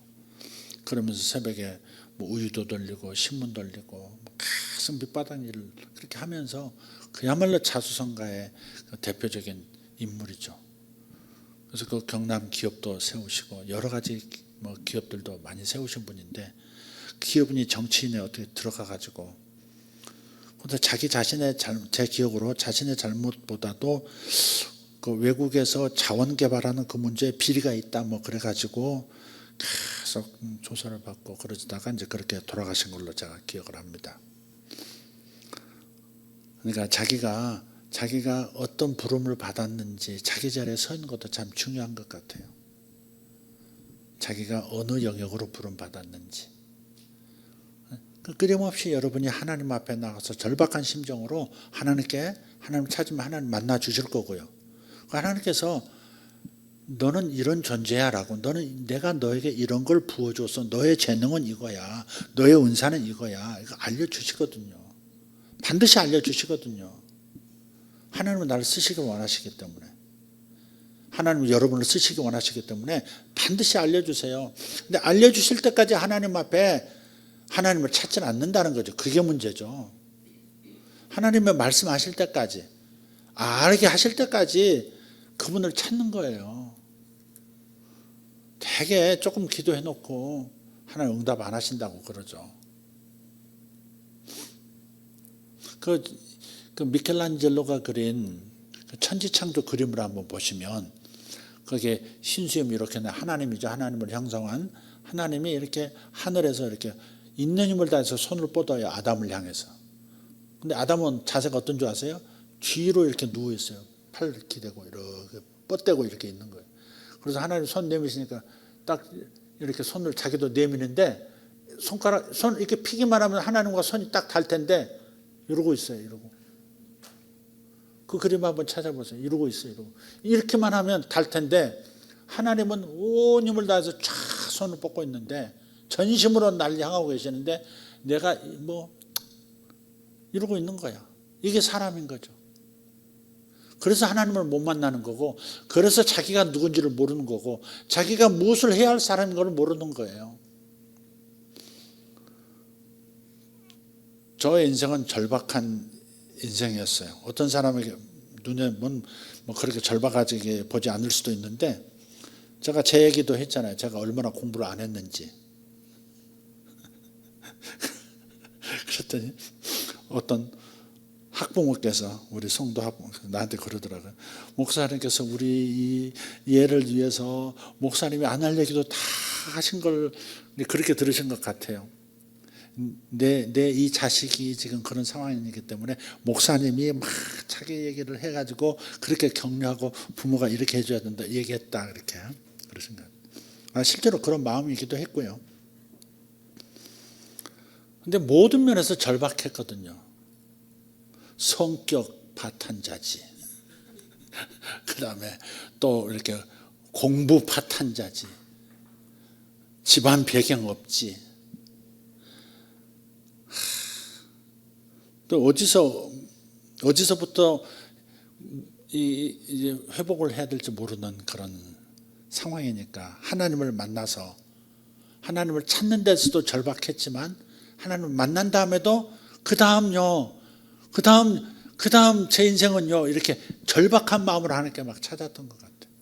그러면서 새벽에 우유도 돌리고 신문 돌리고 가슴 밑바닥 일을 그렇게 하면서 그야말로 자수성가의 대표적인 인물이죠. 그래서 그 경남 기업도 세우시고 여러 가지 기업들도 많이 세우신 분인데 기업인이 정치인에 어떻게 들어가 가지고 근데 제 기억으로 자신의 잘못보다도 그 외국에서 자원 개발하는 그 문제에 비리가 있다 그래가지고 계속 조사를 받고 그러다가 이제 그렇게 돌아가신 걸로 제가 기억을 합니다. 그러니까 자기가 어떤 부름을 받았는지 자기 자리에 서 있는 것도 참 중요한 것 같아요. 자기가 어느 영역으로 부름 받았는지. 끊임없이 여러분이 하나님 앞에 나가서 절박한 심정으로 하나님 찾으면 하나님 만나 주실 거고요. 하나님께서 너는 이런 존재야라고 내가 너에게 이런 걸 부어줘서 너의 재능은 이거야. 너의 은사는 이거야. 이거 알려주시거든요. 반드시 알려주시거든요. 하나님은 나를 쓰시길 원하시기 때문에 하나님은 여러분을 쓰시기 원하시기 때문에 반드시 알려주세요. 근데 알려주실 때까지 하나님 앞에 하나님을 찾지 않는다는 거죠. 그게 문제죠. 하나님의 말씀하실 때까지 알게 하실 때까지 그분을 찾는 거예요. 되게 조금 기도해 놓고 하나님 응답 안 하신다고 그러죠. 그 미켈란젤로가 그린 천지창조 그림을 한번 보시면 거기에 신수염 이렇게 하나님이죠. 하나님을 형성한 하나님이 이렇게 하늘에서 이렇게 있는 힘을 다해서 손을 뻗어요. 아담을 향해서. 근데 아담은 자세가 어떤 줄 아세요? 뒤로 이렇게 누워 있어요. 팔 이렇게 대고 이렇게 뻗대고 이렇게 있는 거예요. 그래서 하나님 손 내미시니까 딱 이렇게 손을 자기도 내미는데 손 이렇게 피기만 하면 하나님과 손이 딱 닿을 텐데 이러고 있어요. 이러고. 그 그림 한번 찾아보세요. 이러고 있어요. 이러고. 이렇게만 하면 닿을 텐데 하나님은 온 힘을 다해서 쫙 손을 뻗고 있는데 전심으로 날 향하고 계시는데 내가 이러고 있는 거야. 이게 사람인 거죠. 그래서 하나님을 못 만나는 거고 그래서 자기가 누군지를 모르는 거고 자기가 무엇을 해야 할 사람인 걸 모르는 거예요. 저의 인생은 절박한 인생이었어요. 어떤 사람에게 눈에 그렇게 절박하게 보지 않을 수도 있는데 제가 제 얘기도 했잖아요. 제가 얼마나 공부를 안 했는지. 그랬더니 어떤 학부모께서, 우리 성도 학부모께서 나한테 그러더라고요. 목사님께서 우리 이 얘를 위해서 목사님이 안 할 얘기도 다 하신 걸 그렇게 들으신 것 같아요. 내 이 자식이 지금 그런 상황이기 때문에 목사님이 막 자기 얘기를 해가지고 그렇게 격려하고 부모가 이렇게 해줘야 된다 얘기했다, 그렇게 그러신 것 같아요. 실제로 그런 마음이기도 했고요. 근데 모든 면에서 절박했거든요. 성격 파탄자지. 그 다음에 또 이렇게 공부 파탄자지. 집안 배경 없지. 또 어디서부터 이제 회복을 해야 될지 모르는 그런 상황이니까 하나님을 만나서 하나님을 찾는 데서도 절박했지만 하나님을 만난 다음에도 그 다음 제 인생은요 이렇게 절박한 마음으로 하나님께 막 찾았던 것 같아요.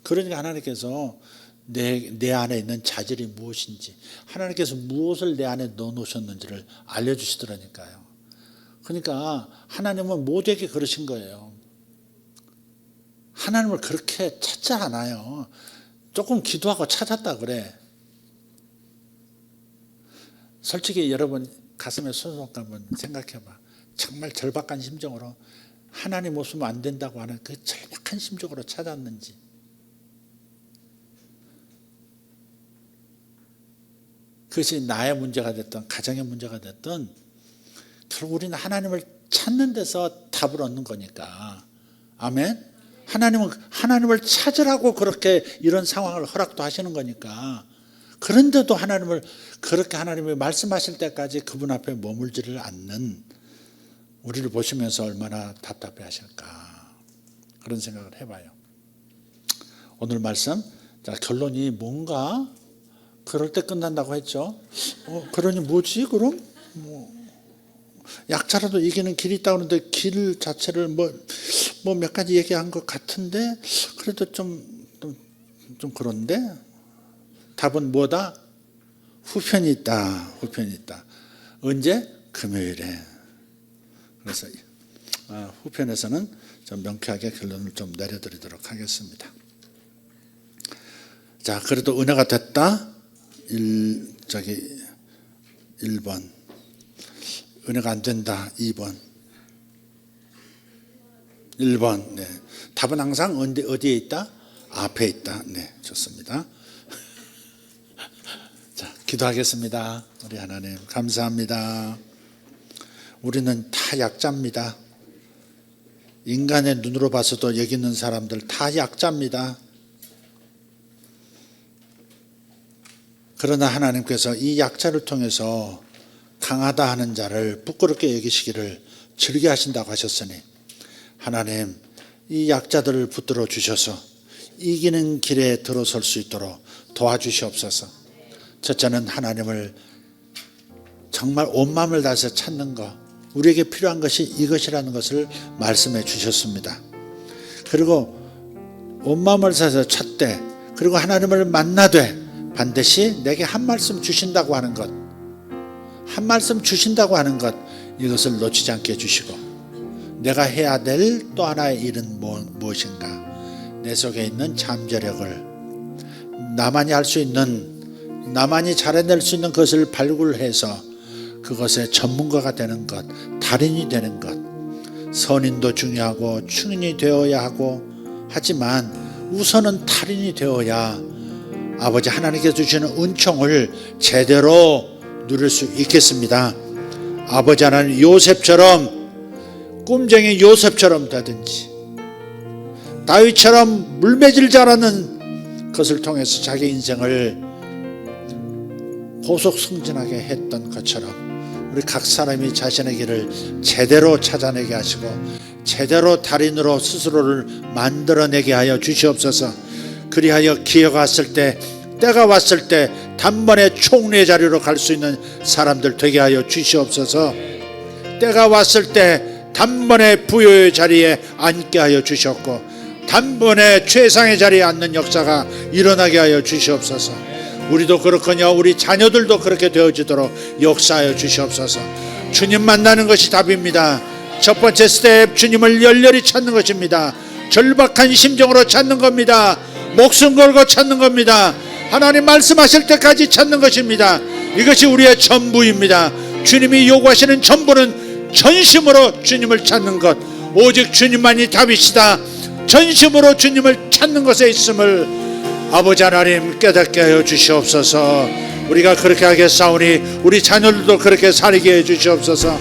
그러니까 하나님께서 내 안에 있는 자질이 무엇인지, 하나님께서 무엇을 내 안에 넣어놓으셨는지를 알려주시더라니까요. 그러니까 하나님은 모두에게 그러신 거예요. 하나님을 그렇게 찾지 않아요. 조금 기도하고 찾았다 그래. 솔직히 여러분 가슴에 손 놓고 한번 생각해봐. 정말 절박한 심정으로 하나님 없으면 안 된다고 하는 그 절박한 심정으로 찾았는지. 그것이 나의 문제가 됐든 가정의 문제가 됐든 결국 우리는 하나님을 찾는 데서 답을 얻는 거니까. 아멘. 하나님을 찾으라고 그렇게 이런 상황을 허락도 하시는 거니까. 그런데도 그렇게 하나님이 말씀하실 때까지 그분 앞에 머물지를 않는 우리를 보시면서 얼마나 답답해 하실까, 그런 생각을 해봐요. 오늘 말씀, 자, 결론이 뭔가 그럴 때 끝난다고 했죠. 그러니 뭐지 그럼? 약자라도 이기는 길이 있다고 하는데 길 자체를 뭐 몇 가지 얘기한 것 같은데 그래도 좀 그런데 답은 뭐다? 후편이 있다. 언제? 금요일에. 그래서 후편에서는 좀 명쾌하게 결론을 좀 내려드리도록 하겠습니다. 자, 그래도 은혜가 됐다. 1번. 은혜가 안 된다. 2번. 1번. 네. 답은 항상 어디에 있다? 앞에 있다. 네, 좋습니다. 자, 기도하겠습니다. 우리 하나님 감사합니다. 우리는 다 약자입니다. 인간의 눈으로 봐서도 여기 있는 사람들 다 약자입니다. 그러나 하나님께서 이 약자를 통해서 강하다 하는 자를 부끄럽게 여기시기를 즐겨 하신다고 하셨으니 하나님, 이 약자들을 붙들어 주셔서 이기는 길에 들어설 수 있도록 도와주시옵소서. 첫째는 하나님을 정말 온 마음을 다해서 찾는 것, 우리에게 필요한 것이 이것이라는 것을 말씀해 주셨습니다. 그리고 온 마음을 다해서 찾되, 그리고 하나님을 만나되 반드시 내게 한 말씀 주신다고 하는 것, 이것을 놓치지 않게 해주시고, 내가 해야 될 또 하나의 일은 무엇인가, 내 속에 있는 잠재력을 나만이 할 수 있는, 나만이 잘해낼 수 있는 것을 발굴해서 그것의 전문가가 되는 것, 달인이 되는 것. 선인도 중요하고 충인이 되어야 하고 하지만 우선은 달인이 되어야 아버지 하나님께서 주시는 은총을 제대로 누릴 수 있겠습니다. 아버지 하나님, 요셉처럼, 꿈쟁이 요셉처럼 되든지, 다윗처럼 물매질 잘하는 것을 통해서 자기 인생을 고속 승진하게 했던 것처럼 우리 각 사람이 자신의 길을 제대로 찾아내게 하시고 제대로 달인으로 스스로를 만들어내게 하여 주시옵소서. 그리하여 기회가 왔을 때, 때가 왔을 때 단번에 총리의 자리로 갈 수 있는 사람들 되게 하여 주시옵소서. 때가 왔을 때 단번에 부여의 자리에 앉게 하여 주셨고, 단번에 최상의 자리에 앉는 역사가 일어나게 하여 주시옵소서. 우리도 그렇거니와 우리 자녀들도 그렇게 되어지도록 역사하여 주시옵소서. 주님 만나는 것이 답입니다. 첫 번째 스텝, 주님을 열렬히 찾는 것입니다. 절박한 심정으로 찾는 겁니다. 목숨 걸고 찾는 겁니다. 하나님 말씀하실 때까지 찾는 것입니다. 이것이 우리의 전부입니다. 주님이 요구하시는 전부는 전심으로 주님을 찾는 것, 오직 주님만이 답이시다. 전심으로 주님을 찾는 것에 있음을 아버지 하나님 깨닫게 하여 주시옵소서. 우리가 그렇게 하겠사오니 우리 자녀들도 그렇게 살게 해 주시옵소서.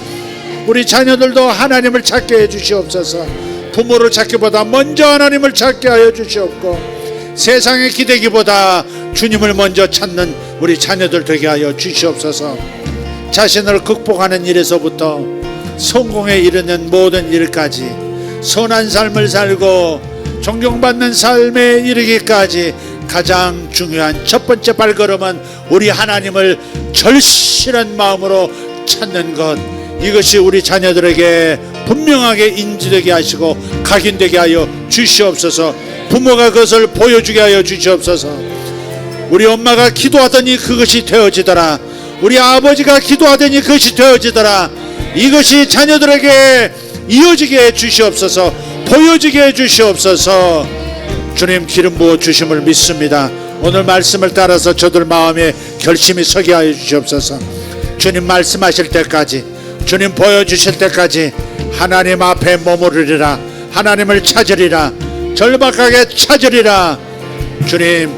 우리 자녀들도 하나님을 찾게 해 주시옵소서. 부모를 찾기보다 먼저 하나님을 찾게 하여 주시옵고, 세상에 기대기보다 주님을 먼저 찾는 우리 자녀들 되게 하여 주시옵소서. 자신을 극복하는 일에서부터 성공에 이르는 모든 일까지, 선한 삶을 살고 존경받는 삶에 이르기까지 가장 중요한 첫 번째 발걸음은 우리 하나님을 절실한 마음으로 찾는 것, 이것이 우리 자녀들에게 분명하게 인지되게 하시고 각인되게 하여 주시옵소서. 부모가 그것을 보여주게 하여 주시옵소서. 우리 엄마가 기도하더니 그것이 되어지더라. 우리 아버지가 기도하더니 그것이 되어지더라. 이것이 자녀들에게 이어지게 해 주시옵소서. 보여지게 해 주시옵소서. 주님 기름 부어 주심을 믿습니다. 오늘 말씀을 따라서 저들 마음에 결심이 서게 하여 주시옵소서. 주님 말씀하실 때까지, 주님 보여주실 때까지 하나님 앞에 머무르리라. 하나님을 찾으리라. 절박하게 찾으리라. 주님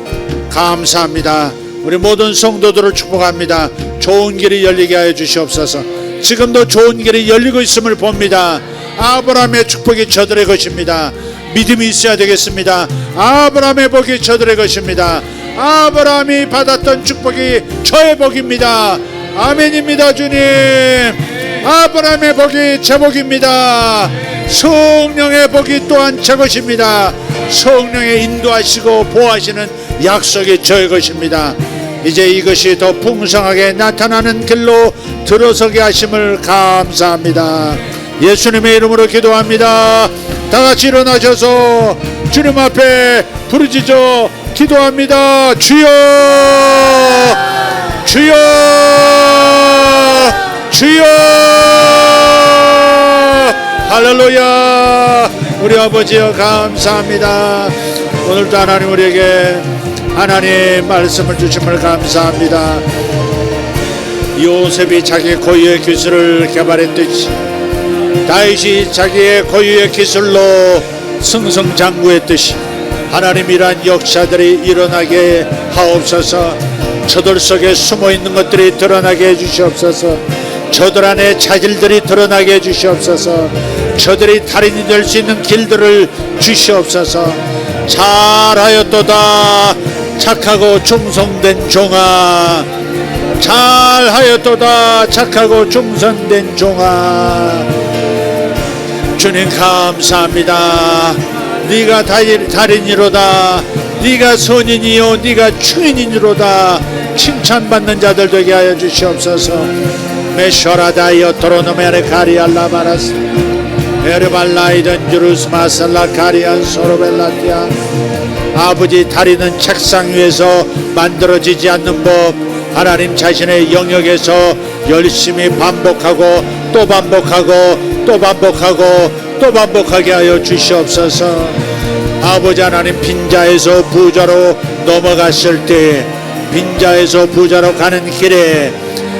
감사합니다. 우리 모든 성도들을 축복합니다. 좋은 길이 열리게 하여 주시옵소서. 지금도 좋은 길이 열리고 있음을 봅니다. 아브라함의 축복이 저들의 것입니다. 믿음이 있어야 되겠습니다. 아브라함의 복이 저들의 것입니다. 아브라함이 받았던 축복이 저의 복입니다. 아멘입니다. 주님, 아브라함의 복이 제 복입니다. 성령의 복이 또한 제 것입니다. 성령의 인도하시고 보호하시는 약속이 저의 것입니다. 이제 이것이 더 풍성하게 나타나는 길로 들어서게 하심을 감사합니다. 예수님의 이름으로 기도합니다. 다같이 일어나셔서 주님 앞에 부르짖어 기도합니다. 주여, 주여, 주여. 할렐루야. 우리 아버지여 감사합니다. 오늘도 하나님 우리에게 하나님 말씀을 주심을 감사합니다. 요셉이 자기 고유의 기술을 개발했듯이 다윗이 자기의 고유의 기술로 승승장구했듯이 하나님 이러한 역사들이 일어나게 하옵소서. 저들 속에 숨어있는 것들이 드러나게 해주시옵소서. 저들 안에 자질들이 드러나게 해주시옵소서. 저들이 달인이 될 수 있는 길들을 주시옵소서. 잘하였도다 착하고 충성된 종아, 잘하였도다 착하고 충성된 종아. 주님 감사합니다. 네가 달인이로다, 네가 선인이요 네가 충인이로다 칭찬받는 자들 되게 하여 주시옵소서. 메쇼라다이어 토로노메레 카리알라바라스 에르발라이던 주루스마살라 카리안 소로벨라티아. 아버지, 다리는 책상 위에서 만들어지지 않는 법, 하나님 자신의 영역에서 열심히 반복하고 또 반복하고 또 반복하고 또 반복하게 하여 주시옵소서. 아버지 하나님, 빈자에서 부자로 넘어갔을 때, 빈자에서 부자로 가는 길에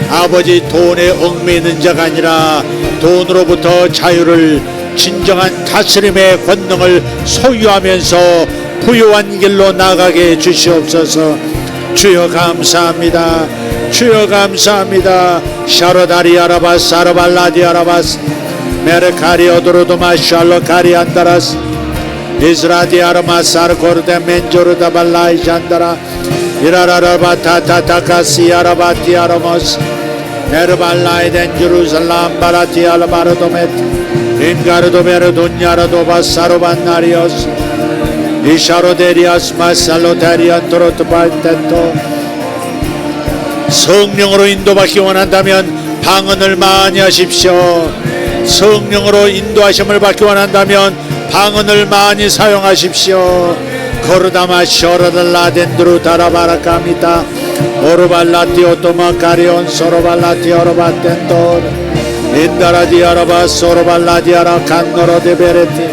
아버지 돈에 얽매이는 자가 아니라 돈으로부터 자유를, 진정한 다스림의 권능을 소유하면서 부유한 길로 나가게 해 주시옵소서. 주여 감사합니다. 주여 감사합니다. 샤로다리 아라바스 아라발라디 아라바스 메르카리 오도로도마 샬로카리 안다라스 이스라디 아라마스 아르코르데 멘조르다 발라이 잔다라 이라라라바타타타카시 아라바티 아라모스 에르발라이 덴 주루살람 바라티 알바르도메트 인가르도메르 돈야라도바사로반나리오스 이샤로데리아스 마살로타리안 토로토발텐토. 성령으로 인도받기 원한다면 방언을 많이 하십시오. 성령으로 인도하심을 받기 원한다면 방언을 많이 사용하십시오. 코르다마 쇼라달라덴드루 다라바라카미타 오르발라티오토마 카리온 소로발라티오로바텐도 인다라디아라바 소로발라디아라 칸노로데베레티.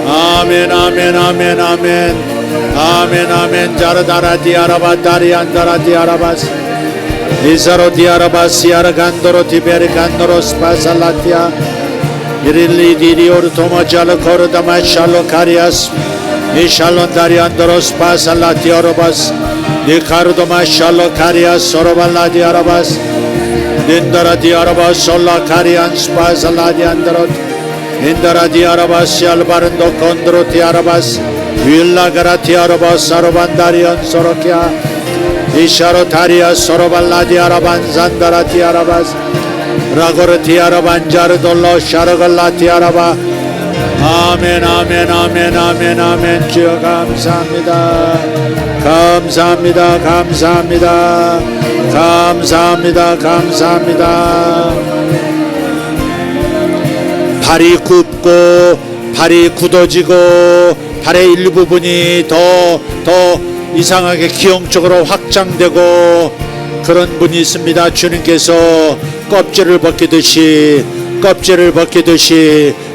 아멘 아멘 아멘 아멘 아멘 아멘. 자르다라디아라바 다리안다라디아라바스 이사로디아라바시아라 간도로 디베르간도로 스파살라티아 이릴리디리오르 토마잘로 코르다마 샬로 카리아스 이샬론 다리안도로 스파살라티아로바스 니카르도마 샬로 카리아스 소로발라디아라바스 닌다라디아라바스 솔라 카리안 스파살라디안도로 인다라디아라바스 알바른도 콘드로티아라바스 윌라가라티아라바스 사로반다리안 소로키아 이샤로 다리아 소로발라디아라반 산다라티아라바스 라고르티아라반 자르돌로 샤르갈라티아라바. 아멘 아멘 아멘 아멘 아멘. 주여 감사합니다 감사합니다 감사합니다 감사합니다 감사합니다. 발이 굽고 발이 굳어지고 발의 일부분이 더 이상하게 기형적으로 확장되고 그런 분이 있습니다. 주님께서 껍질을 벗기듯이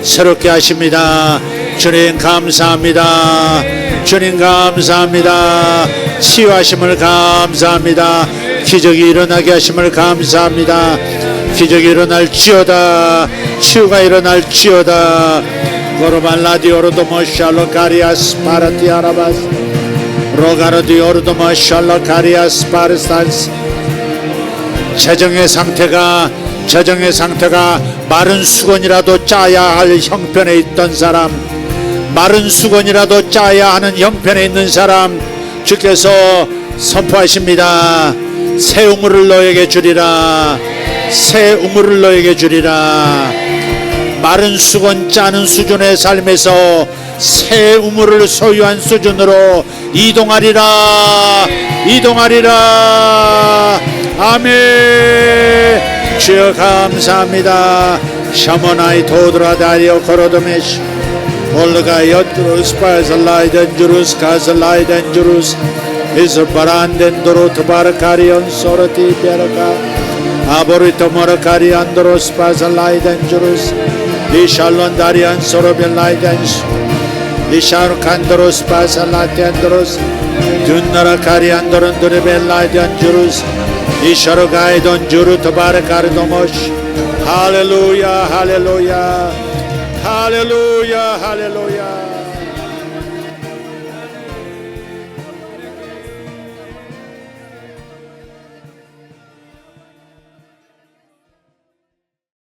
새롭게 하십니다. 주님 감사합니다. 주님 감사합니다. 치유하심을 감사합니다. 기적이 일어나게 하심을 감사합니다. 기적이 일어날지어다. 치유가 일어날지어다. 고르발라디오르도모 샬로카리아스 파라티아라바스 로가르디오르도모 샬로카리아스 파르스탄스. 재정의 상태가 마른 수건이라도 짜야 할 형편에 있던 사람, 마른 수건이라도 짜야 하는 형편에 있는 사람, 주께서 선포하십니다. 새 우물을 너에게 주리라. 새 우물을 너에게 주리라. 마른 수건 짜는 수준의 삶에서 새 우물을 소유한 수준으로 이동하리라. 아멘. 주여 감사합니다. 샤모나이 도드라다리오 코로도메시 올르가 엿드루스 파살라이덴 주루스 가살라이덴 주루스 이슬 바란덴도로 트바르카리온 소르티 베르카 아보리토 모르카리안도로스 파살라이덴 주루스 이샬론 다리안 소로벨라이덴스 이샤르칸도로스 파살라텐도로스 둔나라카리안도론 드레벨라이덴 주루스 이샤르가이돈 주루 트바르카르도모시. 할렐루야 할렐루야 할렐루야 할렐루야.